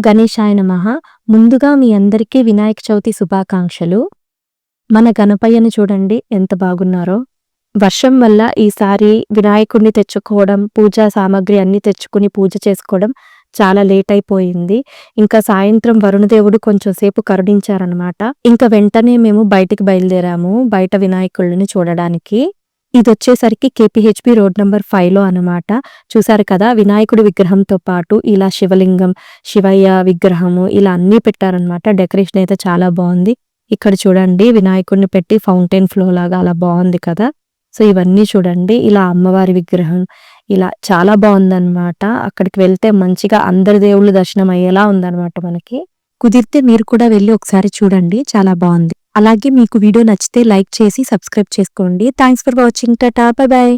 గణేశాయ నమః. ముందుగా మీ అందరికీ వినాయక చవితి శుభాకాంక్షలు. మన గణపయ్యని చూడండి ఎంత బాగున్నారో. వర్షం వల్ల ఈసారి వినాయకుడిని తెచ్చుకోవడం, పూజా సామాగ్రి అన్నీ తెచ్చుకొని పూజ చేసుకోవడం చాలా లేట్ అయిపోయింది. ఇంకా సాయంత్రం వరుణదేవుడు కొంచెం సేపు కరుణించారనమాట. ఇంకా వెంటనే మేము బయటికి బయలుదేరాము బయట వినాయకుడిని చూడడానికి. ఇదొచ్చేసరికి కేపీహెచ్‌బీ రోడ్ నంబర్ 5లో అనమాట. చూసారు కదా, వినాయకుడి విగ్రహంతో పాటు ఇలా శివలింగం, శివయ్య విగ్రహము ఇలా అన్నీ పెట్టారనమాట. డెకరేషన్ అయితే చాలా బాగుంది. ఇక్కడ చూడండి వినాయకుడిని పెట్టి ఫౌంటైన్ ఫ్లో లాగా అలా బాగుంది కదా. సో ఇవన్నీ చూడండి, ఇలా అమ్మవారి విగ్రహం ఇలా చాలా బాగుందన్నమాట. అక్కడికి వెళ్తే మంచిగా అందరి దేవుళ్ళ దర్శనం అయ్యేలా ఉందన్నమాట మనకి. కుదిరితే మీరు కూడా వెళ్ళి ఒకసారి చూడండి, చాలా బాగుంది. అలాగే మీకు వీడియో నచ్చితే లైక్ చేసి సబ్స్క్రైబ్ చేసుకోండి. Thanks for watching. Tata, by by.